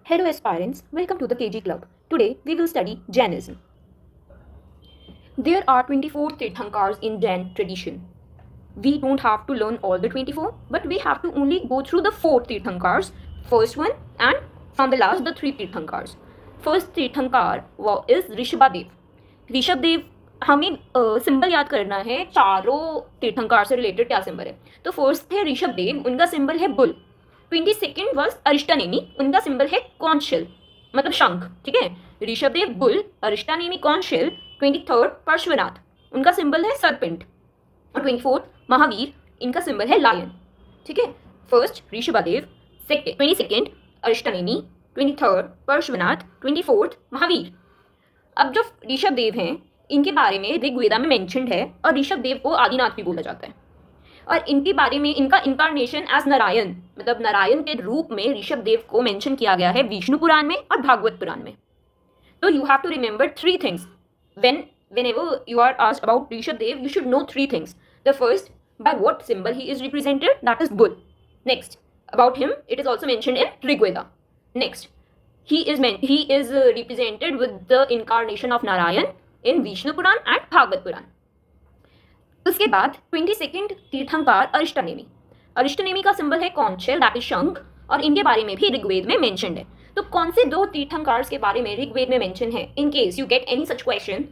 Hello aspirants, welcome to the KG Club. Today we will study Jainism. There are 24 Tirthankars in Jain tradition. We don't have to learn all the 24, but we have to only go through the 4 Tirthankars, first one and from the last the 3 Tirthankars. First Tirthankar is Rishabhadev. Rishabhdev हमें symbol याद करना है चारों तीर्थंकार से related क्या symbol है. तो first है ऋषभदेव, उनका सिंबल है बुल. 22nd वर्ष अरिष्टानेमी, उनका सिंबल है कॉन्च शेल मतलब शंख. ठीक है, Rishabhdev bull, Arishtanemi conch shell. 23rd Parshvanath, उनका सिंबल है सरपेंट. और 24th महावीर, इनका सिंबल है लायन. ठीक है, first Rishabhdev, 22nd अरिष्टानेमी, 23rd Parshvanath, 24th Mahavir. अब जो ऋषभदेव हैं इनके बारे में ऋग्वेदा में मेंशन्ड है और ऋषभदेव को आदिनाथ भी बोला जाता है. और इनके बारे में इनका इनकारनेशन एज नारायण मतलब नारायण के रूप में ऋषभदेव को मेंशन किया गया है विष्णु पुराण में और भागवत पुराण में. तो you have to remember 3 things whenever you are asked about Rishabdev, you should know 3 things. The first, by what symbol he is represented, that is bull. Next, about him, it is also mentioned in Rigveda. Next, he is represented with the incarnation of Narayan in Vishnu Puran and Bhagavad Puran. उसके बाद 22nd तीर्थंकार अरिष्टानेमी. अरिष्टानेमी का symbol है conch shell that is शंख और इनके बारे में भी ऋग्वेद में मेंशन्ड है. तो कौन से 2 तीर्थंकार्स के बारे में ऋग्वेद में मेंशन है? In case you get any such question,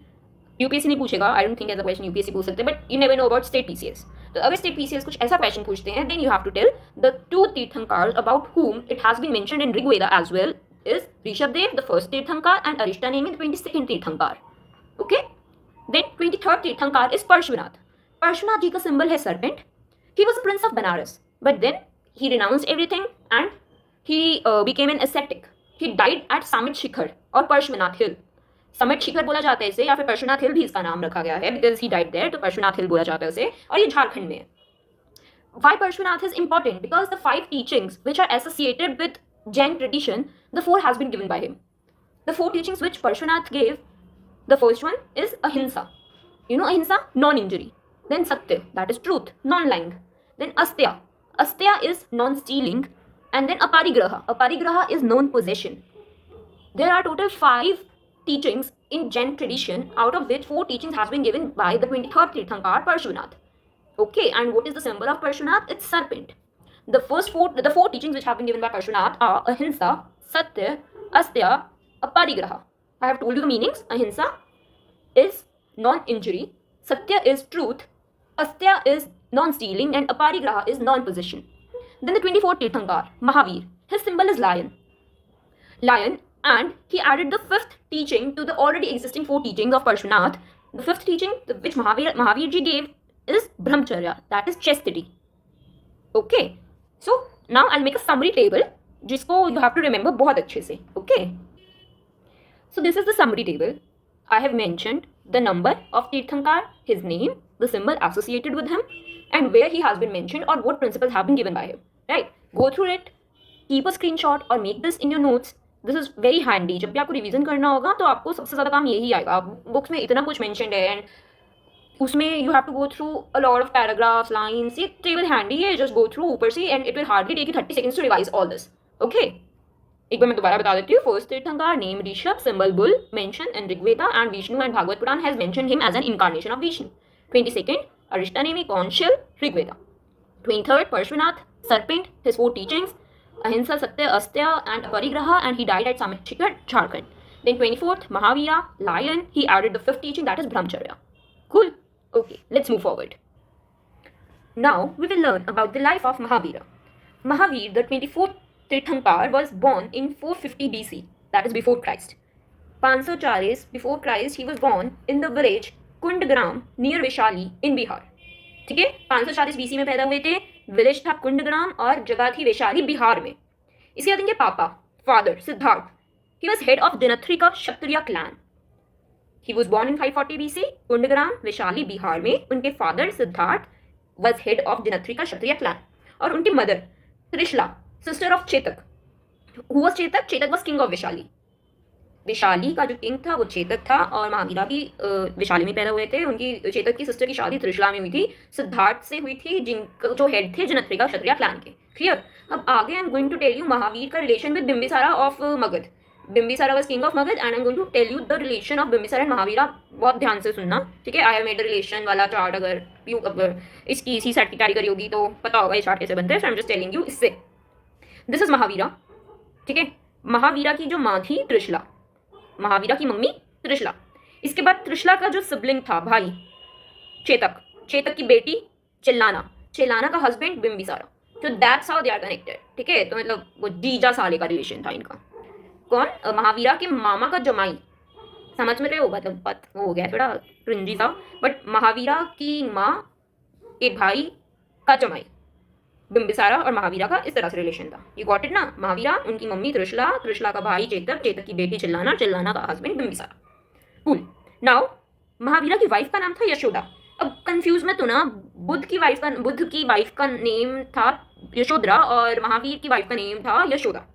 UPSC नहीं पूछेगा, I don't think as a question UPSC पूछ सकते, but you never know about state PCS. तो अगर स्टेट पीसीएस कुछ ऐसा क्वेश्चन पूछते हैं then you have to tell the 2 tirthankars about whom it has been mentioned in Rigveda as well is Rishabdev, the first Tirthankar, and Arishtanemi, the 22nd Tirthankar. Okay? Then 23rd Tirthankar is Parshvanath. Parshvanath ji का symbol है serpent. He was a prince of Banaras, but then he renounced everything and he became an ascetic. He died at Samit Shikhar or Parshvanath Hill. Summit Shikhar बोला जाता है इसे या फिर परशुनाथ हिल भी इसका नाम रखा गया है बिकॉज ही डाइड देयर, तो परशुनाथ हिल बोला जाता है उसे और ये झारखंड में है. Why Parshvanath is important? Because the 5 teachings which are associated with Jain tradition, the 4 has been given by him. The 4 teachings which Parshvanath gave, the first one is ahimsa. You know ahimsa? Non-injury. Then satya, that is truth, non-lying. Then astya. Astya is non-stealing. And then aparigraha. Aparigraha is non-possession. There are total 5 teachings in Jain tradition, out of which 4 teachings has been given by the 23rd Tirthankar Parshvanath. Okay, and what is the symbol of Parshvanath? It's serpent. The 4 teachings which have been given by Parshvanath are ahimsa, satya, astya, aparigraha. I have told you the meanings. Ahimsa is non-injury, satya is truth, astya is non-stealing, and aparigraha is non-possession. Then the 24th Tirthankar, Mahavir. His symbol is lion. Lion, and he added the 5th teaching to the already existing 4 teachings of Parshvanath. The 5th teaching which Mahavir ji gave is brahmacharya, that is chastity. Okay, so now I'll make a summary table जिसको you have to remember बहुत अच्छे से. Okay, so this is the summary table. I have mentioned the number of Tirthankar, his name, the symbol associated with him, and where he has been mentioned or what principles have been given by him. Right? Go through it, keep a screenshot or make this in your notes. This is very handy. जब भी आपको revision करना होगा तो आपको सबसे ज़्यादा काम यही आएगा. बुक्स में इतना कुछ मेंशन्ड है एंड उसमें you have to go through a lot of paragraphs, lines. ये टेबल हैंडी है, जस्ट गो थ्रू ऊपर से and it will hardly take you 30 seconds to revise all this. Okay, एक बार मैं दोबारा बता देती हूँ. First tirthankar name Rishabh, symbol bull, mention in Rigveda and Vishnu and Bhagavata Purana has mentioned him as an incarnation of Vishnu. 22nd Arishtanemi conch shell, Rigveda. 23rd Parshvanath, serpent, his 4 teachings, ahimsa, satya, astya, and aparigraha, and he died at Samit Shikhar, Jharkhand. Then 24th Mahavira, lion. He added the 5th teaching, that is brahmacharya. Cool. Okay, let's move forward. Now we will learn about the life of Mahavira. Mahavir, the 24th Tirthankar, was born in 450 BC, that is before Christ. 540 before Christ, he was born in the village Kundgram near Vaishali in Bihar. ठीक है, 540 BC में पैदा हुए थे. Village था कुंडग्राम और जगह थी वैशाली, बिहार में. इसके बाद इनके पापा, father Siddhartha, he was head of दिनत्री का Kshatriya clan. He was born in 540 BC, Kundagram, Vaishali, Bihar में. उनके father Siddhartha was head of दिनत्री का क्षत्रिय क्लैन और उनकी mother Trishala, sister of Chetak. Who was Chetak? Chetak was king of Vaishali. Vaishali का जो किंग था वो चेतक था, और महावीरा भी विशाली में पैदा हुए थे। उनकी चेतक की सिस्टर की शादी त्रिशला में हुई थी, सिद्धार्थ से हुई थी, जिनका जो हेड थे जनत्रिका क्षत्रिय क्लैन के। क्लियर। अब आगे I am going to tell you Mahavir का relation with Bimbisara of Magadh. Bimbisara was king of Magadh and I am going to tell you the relation of Bimbisara and Mahavira. बहुत ध्यान से सुनना, ठीक है। I have made the relation वाला चार्ट, अगर यू इसकी इसी सेट की तैयारी करी होगी तो पता होगा ये चार्ट कैसे बनते हैं। So I am just telling you इससे। दिस इज महावीरा, ठीक है। महावीरा की जो माँ थी त्रिशला, महावीरा की मम्मी त्रिशला। इसके बाद त्रिशला का जो सिबलिंग था भाई चेतक, चेतक की बेटी चिल्लाना, चिल्लाना का हस्बैंड बिंबिसारा। तो that's how they are connected, ठीक है। तो मतलब वो जीजा साले का रिलेशन था इनका। कौन? महावीरा के मामा का जमाई। समझ में रहे हो? मतलब वो हो गया थोड़ा क्रिंजी सा, बट महावीरा की माँ के भाई का जमाई बिंबिसारा और महावीरा का इस तरह से रिलेशन था। यू गॉट इट ना? महावीरा, उनकी मम्मी त्रिशला, त्रिशला का भाई चेतक, चेतक की बेटी चिल्लाना, चिल्लाना का हस्बैंड बिंबिसारा। कूल। नाउ महावीरा की वाइफ का नाम था यशोदा। अब कंफ्यूज मत होना, बुद्ध की वाइफ का नेम था यशोधरा और महावीर की वाइफ का नेम था यशोदा।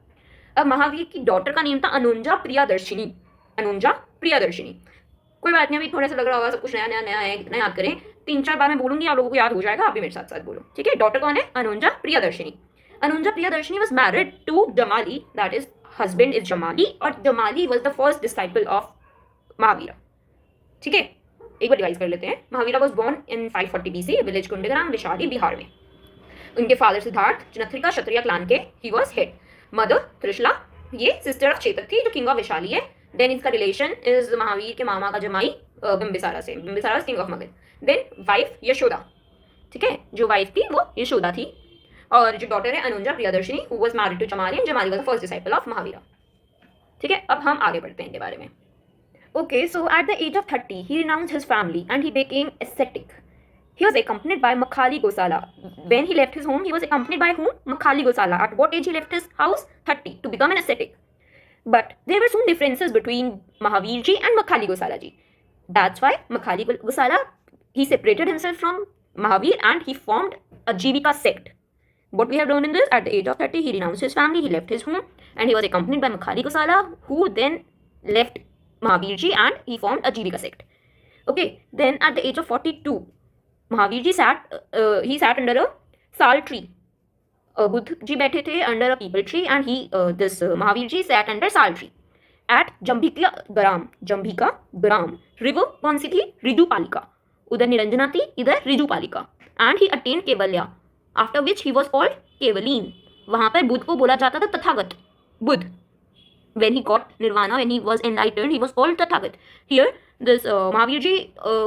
अब महावीर की डॉटर का नेम था अनुंजा प्रियदर्शिनी। अनुंजा प्रियदर्शिनी। कोई बात नहीं, अभी थोड़ा सा लग रहा होगा सब कुछ नया नया नया है, कितना याद करें। 3-4 बार मैं बोलूंगी, आप लोगों को याद हो जाएगा। आप भी मेरे साथ साथ बोलो, ठीक है। डॉटर कौन है? Anunja Priyadarshini. Anunja Priyadarshini was married to Jamali, that is husband is Jamali, और Jamali was the first disciple of Mahavira, ठीक है। एक बार रिवाइज कर लेते हैं। Mahavira was born in 540 BC, village Kundagram, Vaishali, Bihar में। उनके फादर सिद्धार्थ जनत्रिका क्षत्रिय क्लान के, he was head. Mother Trishala, ये सिस्टर ऑफ चेतक थी जो किंग ऑफ विशाली है। देन इसका रिलेशन इज महावीर के मामा का जमाई बिंबिसारा से, Bimbisara king of Magadh. Then wife Yashoda, ठीक है। जो वाइफ थी वो यशोदा थी, और जो डॉटर है Anunja Priyadarshini, who was married to Jamali, Jamali was the first disciple of Mahavira, ठीक है। अब हम आगे बढ़ते हैं इनके बारे में। Okay, so at the age of 30, he renounced his family and he became ascetic. He was accompanied by Makhali Gosala. When he left his home, he was accompanied by whom? Makhali Gosala. At what age he left his house? 30, to become an ascetic. But there were soon differences between Mahavir ji and Makhali Gosala ji. That's why Makhali Gosala, he separated himself from Mahavir and he formed a Jivika sect. What we have learned in this, at the age of 30, he renounced his family, he left his home, and he was accompanied by Makhali Gosala, who then left Mahavir ji and he formed a Jivika sect. Okay, then at the age of 42, Mahavir ji sat under a sal tree. Buddha ji बैठे थे under a people tree and Mahavir ji sat under sal tree at Jambhika Gram river। कौन सी थी? रिजुपालिका। उधर निरंजना थी, इधर रिजुपालिका। And he attained केवल्या, after which he was called केवलीन। वहां पर बुद्ध को बोला जाता था Tathagata, Buddha. When he got nirvana, when he was enlightened, he was called Tathagat. Here, this Mahavir ji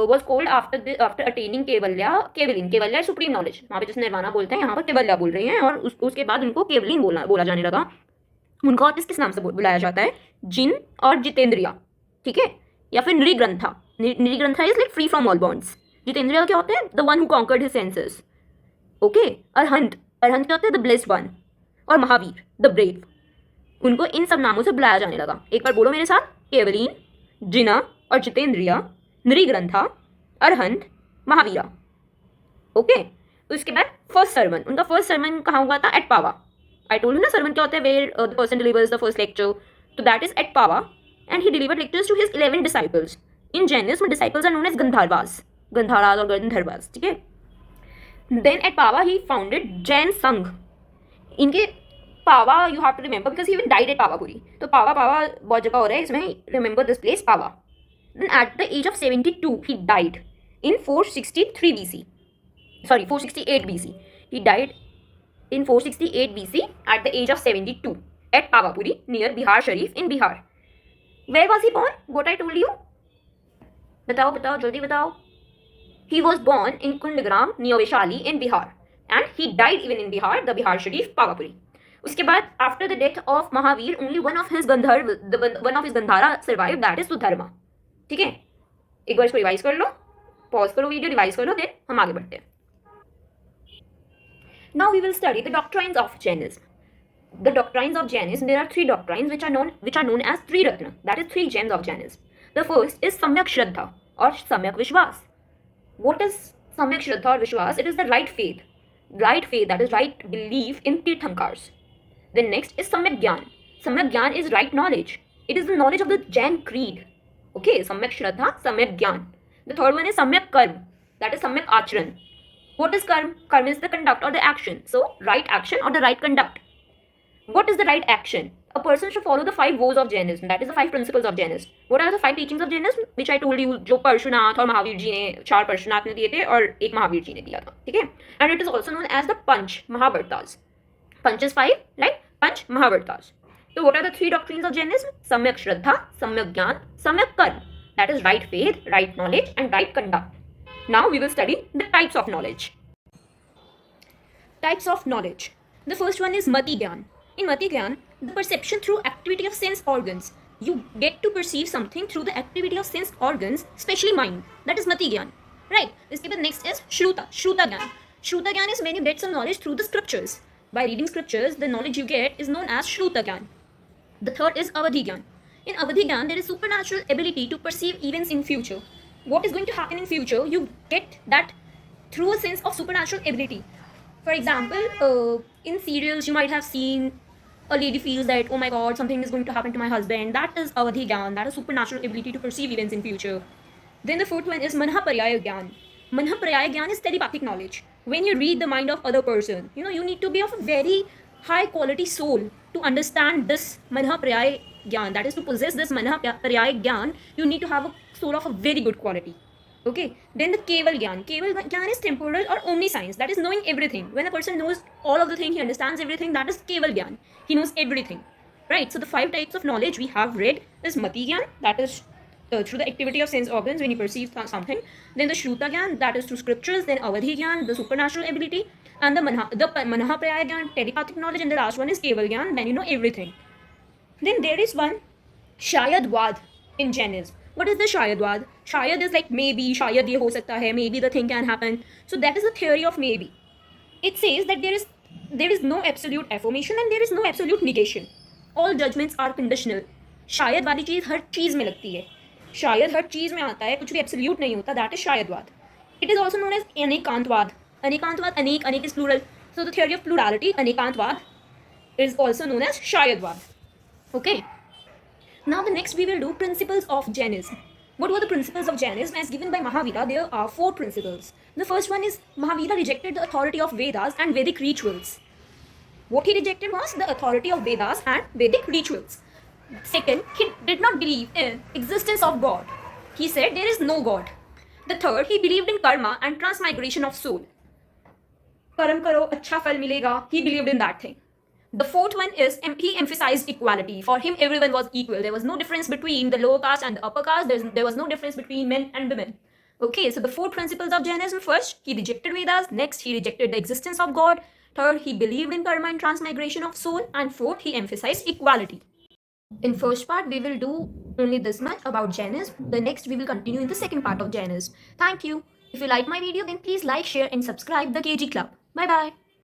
was called after attaining Kevalya, Kevalin. Kevalya is supreme knowledge. वहाँ पे जिसने निर्वाणा बोलते हैं, यहाँ पर केवल्या बोल रहे हैं, और उसके बाद उनको केवलिन बोला जाने लगा। उनको और किस नाम से बुलाया जाता है? जिन और जितेंद्रिया, ठीक है, या फिर Nirgrantha. Nirgrantha is like free from all bonds. Jitendriya क्या होते हैं? The one who conquered his senses. Okay. Arhant क्या होते हैं? The blessed one. और महावीर, द ब्रेव। उनको इन सब नामों से बुलाया जाने लगा। एक बार बोलो मेरे साथ, केवलीन, जिना और जितेंद्रिया, नृग्रंथा, अरहंत, महावीरा। ओके। उसके बाद फर्स्ट सर्मन, उनका फर्स्ट सर्मन कहाँ हुआ था? At Pava. I told you ना सर्मन क्या होता है, where the person delivers the first lecture, तो that is at Pava. And he delivered lectures to his 11 disciples. In Jainism disciples are known as Gandharvas, Gandharvas और गंधर्वास, ठीक है। Then at Pava he founded Jain Sangh. इनके पावा, you have to remember because he even died at Pawapuri. तो पावा बहुत जगह हो रहा है इसमें, remember this place Pawa. Then at the age of 72 he died in 463 BC, sorry 468 BC। He died in 468 BC at the age of 72 at Pawapuri near Bihar Sharif in Bihar. Where was he born? What I told you, बताओ जल्दी बताओ। He was born in Kundagram near Vaishali in Bihar and he died even in Bihar, the Bihar Sharif, Pawapuri. उसके बाद after the death of Mahavir only one of his Gandhara survive, that is Sudharma, ठीक है। एक बार इसको रिवाइज कर लो, पॉज करो वीडियो, रिवाइज कर लो, देन हम आगे बढ़ते हैं। Now we will study the doctrines of Jainism. The doctrines of Jainism, there are 3 doctrines which are known as Triratna, that is 3 gems of Jainism. The first is सम्यक श्रद्धा और सम्यक विश्वास। What is सम्यक श्रद्धा और विश्वास? It is the right faith, that is right belief in tirthankaras. Then next is Samyak Gyan. Samyak Gyan is right knowledge. It is the knowledge of the Jain creed. Okay, Samyak Shraddha, Samyak Gyan. The third one is Samyak Karm, that is Samyak Acharan. What is Karm? Karm is the conduct or the action. So, right action or the right conduct. What is the right action? A person should follow the five vows of Jainism. That is the five principles of Jainism. What are the five teachings of Jainism? Which I told you, जो परशुनाथ और महावीर जी ने चार परशुनाथ ने दिए थे और एक महावीर जी ने दिया था, ठीक है? And it is also known as the Panch Mahavartas. Panch is five, right? Panch Mahavartas. So what are the three doctrines of Jainism? Samyak Shraddha, Samyak Gyan, Samyak Karm. That is right faith, right knowledge, and right conduct. Now we will study the types of knowledge. Types of knowledge. The first one is Mati Gyan. In Mati Gyan, the perception through activity of sense organs. You get to perceive something through the activity of sense organs, especially mind. That is Mati Gyan. Right. The next is Shruta. Shruta Gyan. Shruta Gyan is when you get some knowledge through the scriptures. By reading scriptures, the knowledge you get is known as Shruta Gyan. The third is Avadhi Gyan. In Avadhi Gyan, there is supernatural ability to perceive events in future. What is going to happen in future, you get that through a sense of supernatural ability. For example, in serials, you might have seen a lady feels that, oh my god, something is going to happen to my husband. That is Avadhi Gyan, that is supernatural ability to perceive events in future. Then the fourth one is Manha Paryaya Gyan. Manha Paryaya Gyan is telepathic knowledge. When you read the mind of other person, you need to be of a very high quality soul to understand this Manha Paryaya Gyan. That is, to possess this Manha Paryaya Gyan, you need to have a soul of a very good quality. Okay, then the Keval Gyan. Keval Gyan is temporal or omniscience. That is knowing everything. When a person knows all of the things, he understands everything, that is Keval Gyan. He knows everything. Right, so the five types of knowledge we have read is Mati Gyan, that is through the activity of sense organs when you perceive something. Then the Shruta Gyan, that is through scriptures. Then Avadhi Gyan, the supernatural ability. And the Manha Praya Gyan, telepathic knowledge. And the last one is Keval Gyan, then you know everything. Then there is one Shayadvad in Jainism. What is the Shayadvad? Shayad is like maybe, Shayad ye ho sakta hai, maybe the thing can happen. So that is the theory of maybe. It says that there is no absolute affirmation and there is no absolute negation. All judgments are conditional. शायद वाली चीज़ हर चीज़ में लगती है, शायद हर चीज़ में आता है, कुछ भी एब्सोल्यूट नहीं होता. That is Syadvad. It is also known as Anekantavada. Anekantavada, anek is plural. So the theory of plurality, Anekantavada, is also known as Shayadvad. Okay. Now the next we will do principles of Jainism. What were the principles of Jainism as given by Mahavira? There are four principles. The first one is Mahavira rejected the authority of Vedas and Vedic rituals. What he rejected was the authority of Vedas and Vedic rituals. Second, he did not believe in existence of God. He said there is no God. The third, he believed in karma and transmigration of soul. Karam karo, अच्छा फल मिलेगा. He believed in that thing. The fourth one is he emphasized equality. For him, everyone was equal. There was no difference between the lower caste and the upper caste. There was no difference between men and women. Okay, so the four principles of Jainism. First, he rejected Vedas. Next, he rejected the existence of God. Third, he believed in karma and transmigration of soul. And fourth, he emphasized equality. In first part, we will do only this much about Jainism. The next, we will continue in the second part of Jainism. Thank you. If you like my video, then please like, share and subscribe the KG Club. Bye-bye.